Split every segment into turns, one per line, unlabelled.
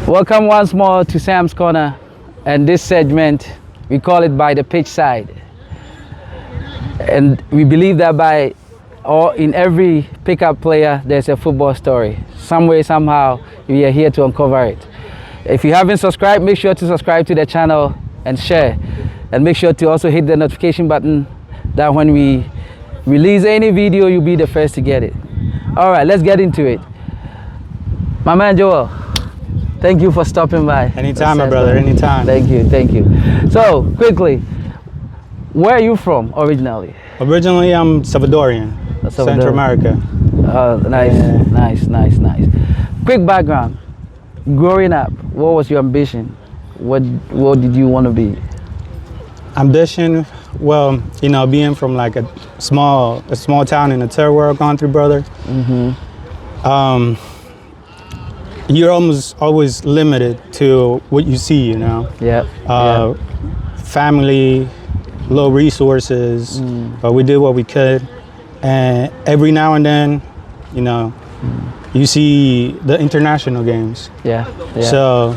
Welcome once more to Sam's Corner, and this segment we call it By the Pitch Side. And we believe that in every pickup player there's a football story. Some way, somehow, we are here to uncover it. If you haven't subscribed, make sure to subscribe to the channel and share. And make sure to also hit the notification button that when we release any video, you'll be the first to get it. All right, let's get into it. My man Joel, thank you for stopping by.
Anytime, my brother, anytime.
Thank you. So, quickly, where are you from originally?
Originally, I'm Salvadorian, Central America.
Nice, yeah. nice. Quick background. Growing up, what was your ambition? What did you want to be?
Ambition, well, you know, being from like a small town in the third world country, brother. Mm-hmm. You're always limited to what you see, you know.
Yeah.
Family, low resources, but we did what we could. And every now and then, you know, you see the international games.
Yeah.
So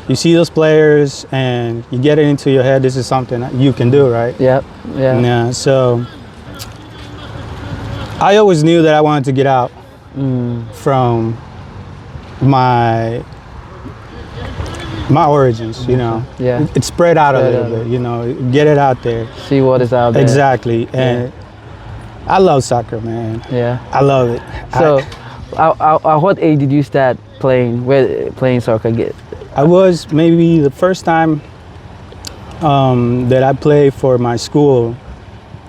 you see those players and you get it into your head, this is something that you can do, right?
Yeah.
So I always knew that I wanted to get out from my origins, you know.
Yeah.
It spread out a little bit, you know, get it out there.
See what is out there.
Exactly. And I love soccer, man.
Yeah.
I love it.
So at what age did you start playing soccer?
I was maybe the first time that I played for my school,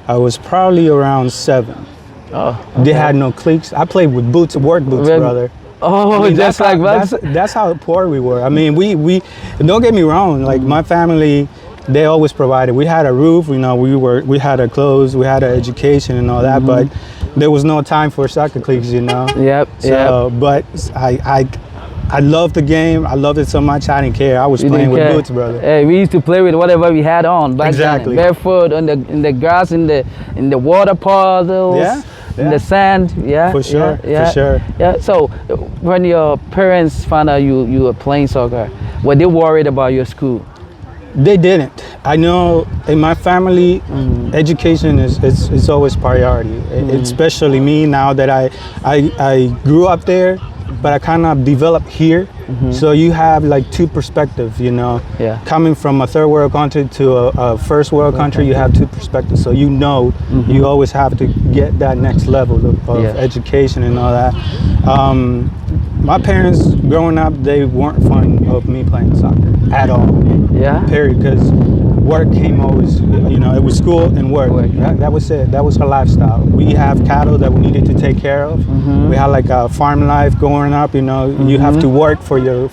I was probably around 7.
Oh, okay.
They had no cleats. I played with work boots, brother.
Oh, I mean,
that's how poor we were. I mean, we don't get me wrong. Like my family, they always provided. We had a roof, you know. We had our clothes, we had our education and all that. But there was no time for soccer cleats, you know. But I loved the game. I loved it so much. I didn't care. I was playing with boots, brother.
Hey, we used to play with whatever we had on back then. Barefoot in the grass, in the water puddles.
Yeah.
In the sand,
for sure.
Yeah. So, when your parents found out you were playing soccer, were they worried about your school?
They didn't. I know in my family, education is always priority. Especially me now that I grew up there, but I kind of developed here. So you have like two perspectives, you know.
Yeah.
Coming from a third world country to a first world country, you have two perspectives. So you know, you always have to get that next level of education and all that. My parents, growing up, they weren't fond of me playing soccer at all.
Yeah.
Period. Because work came always, you know, it was school and work. That was it. That was our lifestyle. We have cattle that we needed to take care of. We had like a farm life growing up. You know, you have to work for your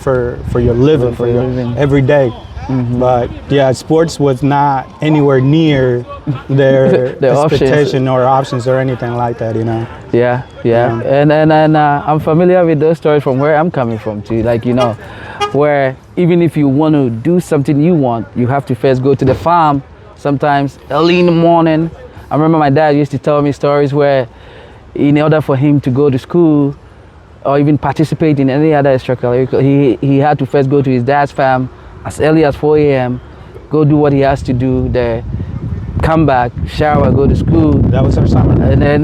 living, for your every day. But yeah, sports was not anywhere near their expectation or options or anything like that, you know.
Yeah. And I'm familiar with those stories from where I'm coming from too. Like, you know, where even if you want to do something you want, you have to first go to the farm. Sometimes early in the morning. I remember my dad used to tell me stories where, in order for him to go to school or even participate in any other extracurricular, he had to first go to his dad's farm as early as 4 a.m., go do what he has to do there, come back, shower, go to school.
That was our summer.
And then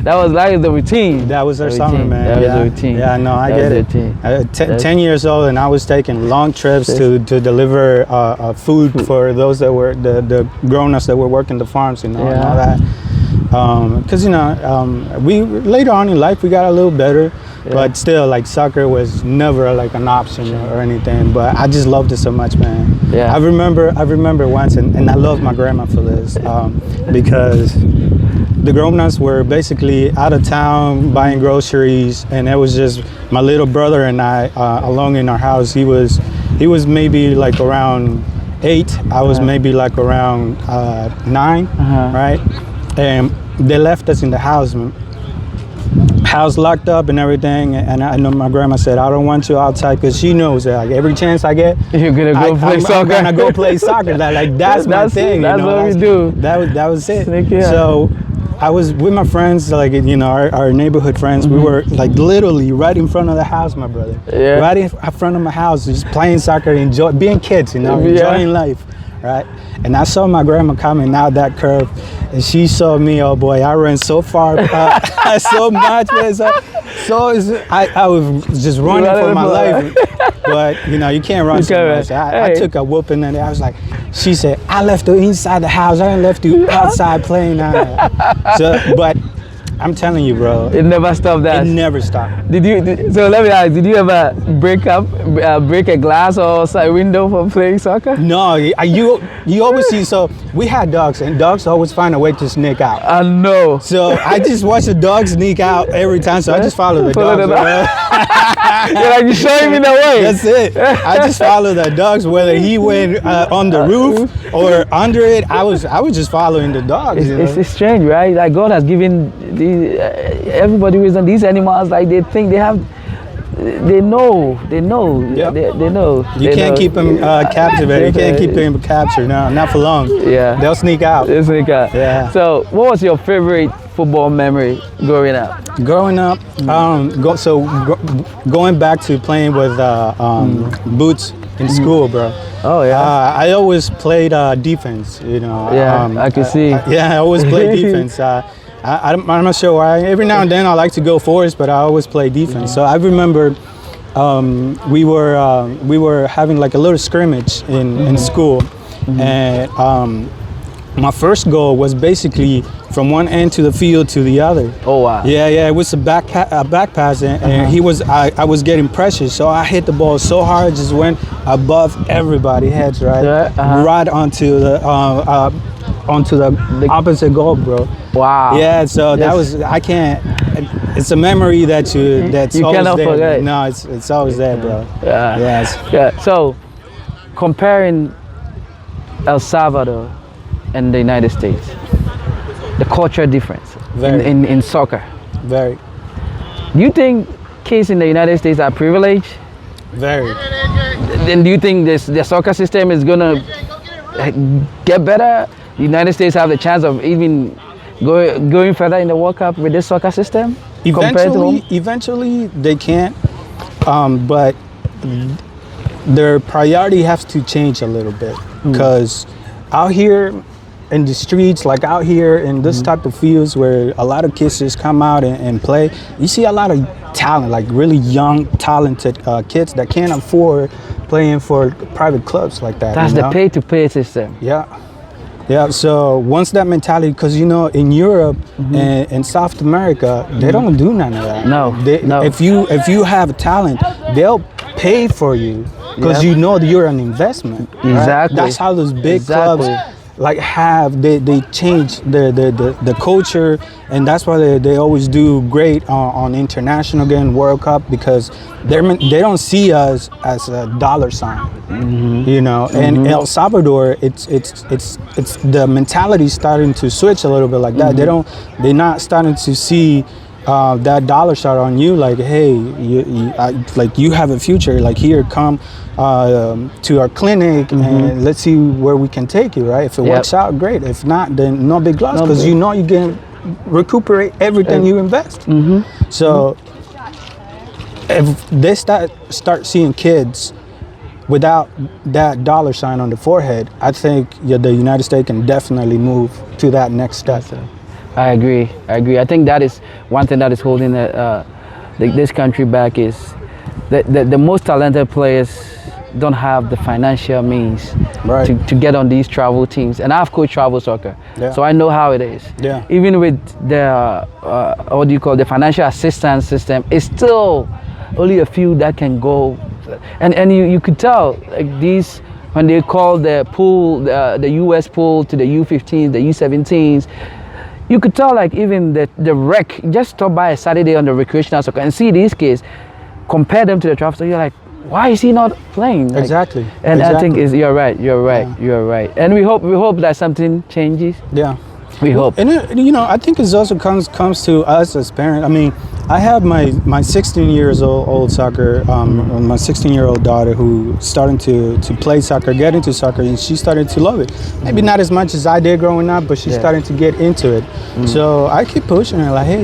that was like the routine.
That was our summer, man.
That was the routine.
Yeah, no, I get it. 10 years old, and I was taking long trips to deliver food for those that were the grown-ups that were working the farms, you know, and all that. because we later on in life we got a little better, but still like soccer was never like an option or anything. But I just loved it so much, man.
Yeah.
I remember once, and I love my grandma for this, because the grown-ups were basically out of town buying groceries, and it was just my little brother and I alone in our house. He was maybe like around 8. I was maybe like around 9, right? And they left us in the house locked up and everything. And I know my grandma said, I don't want you outside, because she knows that like every chance I get,
you're gonna go play soccer.
I'm gonna go play soccer. That's my thing.
That's what we do.
That was it.
Yeah.
So I was with my friends, like, our neighborhood friends. We were like literally right in front of the house, my brother. Yeah. Right in front of my house, just playing soccer, being kids, enjoying life, right? And I saw my grandma coming out that curve, and she saw me. Oh boy, I ran so far, so much, man. I was just running for my life. But you can't run so much. I took a whooping, and I was like, she said, I left you inside the house. I left you outside playing. But I'm telling you, bro,
it never stopped. That
it never stopped.
So let me ask, did you ever break a glass or side window for playing soccer?
No, you always see. So we had dogs, and dogs always find a way to sneak out.
I know.
So I just watch the dog sneak out every time. So I just follow the dogs.
You're like, you showing me the way.
That's it. I just follow the dogs, whether he went on the roof or under it. I was just following the dogs.
It's strange, right? Like God has given everybody wisdom. These animals, like they think they have. They know.
Yep.
They know.
You can't keep them captivated. You can't keep them captured. No, not for long.
Yeah.
They'll sneak out.
Yeah. So, what was your favorite football memory growing up?
Growing up, going back to playing with boots in school, bro.
Oh yeah.
I always played defense.
Yeah, I can see.
I always played defense. I'm not sure why. Every now and then I like to go forwards, but I always play defense. So I remember we were having like a little scrimmage in school, and my first goal was basically from one end to the field to the other.
Oh wow.
Yeah, it was a back pass, and I was getting pressure, so I hit the ball so hard, just went above everybody's heads, right?
Yeah,
right onto the opposite goal, bro.
Wow.
Yeah, so that was, it's a memory that's
you
always
cannot
there.
forget.
No, it's always there, bro.
Yeah.
Yes.
Yeah. So, comparing El Salvador and the United States, the culture difference in soccer.
Very.
Do you think kids in the United States are privileged?
Very.
Then do you think the soccer system is gonna get better? The United States have the chance of even going further in the World Cup with this soccer system?
Eventually they can, but their priority has to change a little bit, because out here in the streets, like out here in this type of fields where a lot of kids just come out and play, you see a lot of talent, like really young, talented kids that can't afford playing for private clubs like that.
That's the pay-to-play system.
Yeah, so once that mentality, because in Europe and South America, they don't do none of that.
No.
If you have talent, they'll pay for you, because you're an investment. Right?
Exactly.
That's how those big clubs like they change the culture, and that's why they always do great on international game, World Cup, because they don't see us as a dollar sign, And El Salvador, it's the mentality starting to switch a little bit like that. They're not starting to see that dollar sign on you, like, hey, you have a future, like, here, come to our clinic and let's see where we can take you, right? If it works out, great. If not, then no big loss, because you can recuperate everything you invest. So if they start seeing kids without that dollar sign on the forehead, I think the United States can definitely move to that next step.
I agree. I think that is one thing that is holding this country back, is the most talented players don't have the financial means
Right.
to get on these travel teams. And I've coached travel soccer,
Yeah.
so I know how it is.
Yeah.
Even with the what do you call the financial assistance system, it's still only a few that can go. And you could tell like these when they call the pool, the US pool to the U15s, the U17s. You could tell like even the rec, just stop by a Saturday on the recreational soccer and see these kids, compare them to the travel. So you're like, why is he not playing? Like,
Exactly.
and I think
Exactly.
you're right. You're right. And we hope that something changes.
Yeah.
We hope.
And I think it also comes to us as parents. I mean, I have my 16 years old soccer, my 16-year-old daughter who starting to play soccer, get into soccer, and she started to love it. Maybe not as much as I did growing up, but she's starting to get into it. So I keep pushing her, like, hey,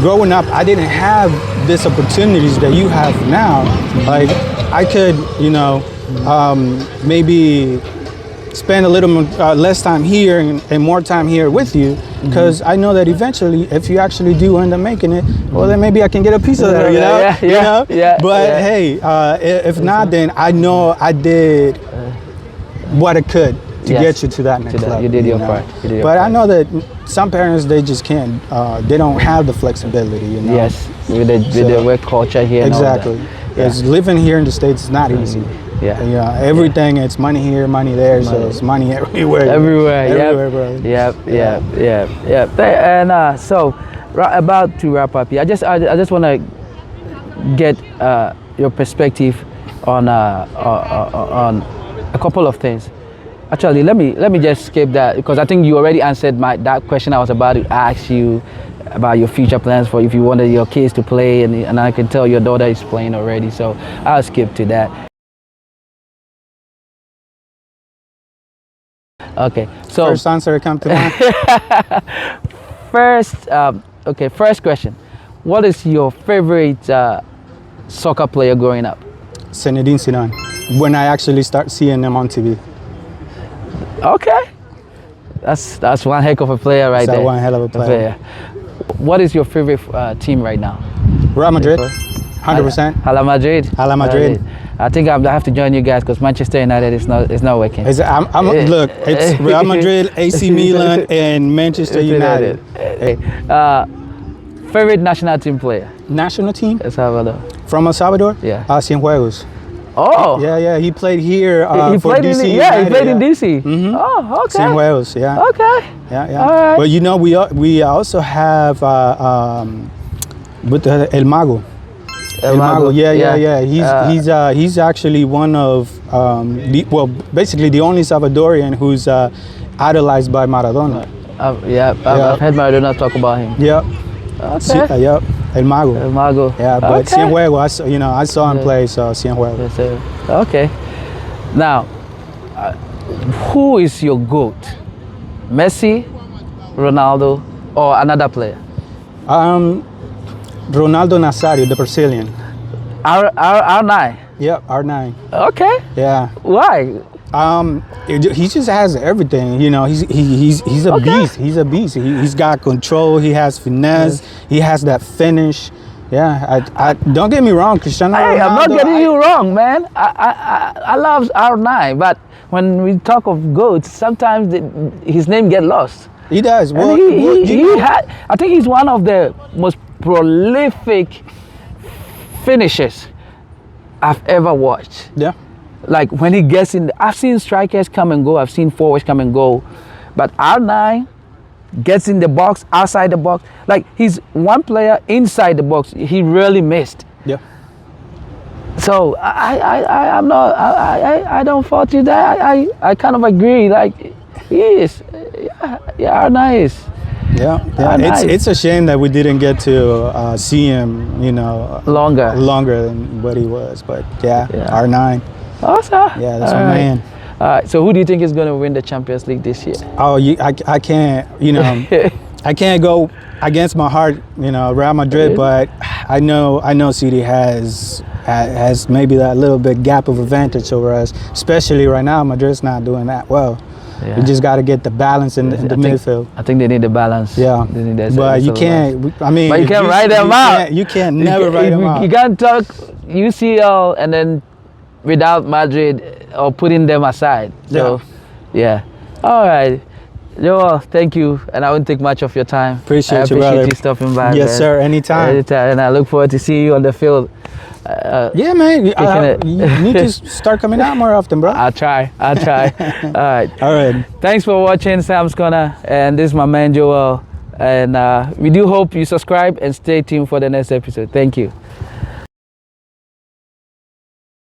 growing up, I didn't have these opportunities that you have now. Like, I could, maybe spend a little less time here and more time here with you, because I know that eventually, if you actually do end up making it, well, then maybe I can get a piece of that,
Yeah.
But hey, if not, then I know I did what I could to get you to that next level.
You did your part.
But I know that some parents, they just can't. They don't have the flexibility,
Yes, with the work culture here.
Exactly.
And all that.
Because living here in the States is not easy.
Yeah.
Everything, it's money here, money there, so it's money everywhere. Everywhere, bro.
Yep. And so, about to wrap up here, I just want to get your perspective on a couple of things. Actually, let me just skip that, because I think you already answered that question I was about to ask you about your future plans for if you wanted your kids to play, and I can tell your daughter is playing already, so I'll skip to that. Okay, so
First answer come to mind.
First question. What is your favorite soccer player growing up?
Zinedine Zidane. When I actually start seeing them on TV.
Okay, that's one heck of a player right there.
That's one hell of a player.
What is your favorite team right now?
Real Madrid, 100%.
Hala Madrid.
Hala Madrid.
I think I have to join you guys because Manchester United is not working.
Look, it's Real Madrid, AC Milan, and Manchester United.
Favorite national team player?
National team?
El Salvador.
From El Salvador?
Yeah.
Cienfuegos.
Oh.
Yeah. He played here
he
for
played
DC.
He played in DC. Mm-hmm. Oh, okay.
Cienfuegos, yeah.
Okay.
Yeah.
All right.
But we also have with El Mago. El Mago. Yeah. He's actually one of basically the only Salvadorian who's idolized by Maradona.
I've heard Maradona talk about him.
Yep.
Okay.
Yep. El Mago.
El Mago.
Yeah, but
okay.
Cienfuegos, I saw him play, so Cienfuegos.
Yes, sir. Okay. Now, who is your GOAT? Messi, Ronaldo, or another player?
Ronaldo Nazario, the Brazilian.
R9.
Yep, R9.
Okay.
Yeah.
Why?
He just has everything. He's a beast. He's a beast. He's got control. He has finesse. Yes. He has that finish. Yeah. I don't get me wrong, Cristiano Ronaldo.
Hey, I'm not getting you wrong, man. I love R9, but when we talk of GOATs, sometimes his name get lost.
He does. Well,
I think he's one of the most prolific finishers I've ever watched.
Yeah.
Like when he gets in, I've seen strikers come and go, I've seen forwards come and go, but R9 gets in the box, outside the box. Like he's one player inside the box. He really missed.
Yeah.
So I don't fault you there. I kind of agree. Like he is. Yeah, R9 is.
Yeah. It's a shame that we didn't get to see him,
longer
than what he was. But yeah. R9.
Awesome.
Yeah, that's my man.
All right. So who do you think is going to win the Champions League this year?
Oh, I can't. I can't go against my heart. Real Madrid, but I know City has maybe that little bit gap of advantage over us, especially right now. Madrid's not doing that well. We just got to get the balance in the midfield.
I think they need the balance.
Yeah,
They need that
but you
balance.
can't. I mean,
But you can't write them out.
You can't never write them out.
You can't talk UCL and then without Madrid or putting them aside. So, yeah. All right. Joel, thank you, and I won't take much of your time.
Appreciate you,
I
brother.
appreciate you stopping by.
Yes,
man.
sir. Anytime.
And I look forward to seeing you on the field.
Yeah, man. You need to start coming out more often, bro.
I'll try. All right.
All right.
Thanks for watching Sam's Corner, and this is my man Joel. And we do hope you subscribe and stay tuned for the next episode. Thank you.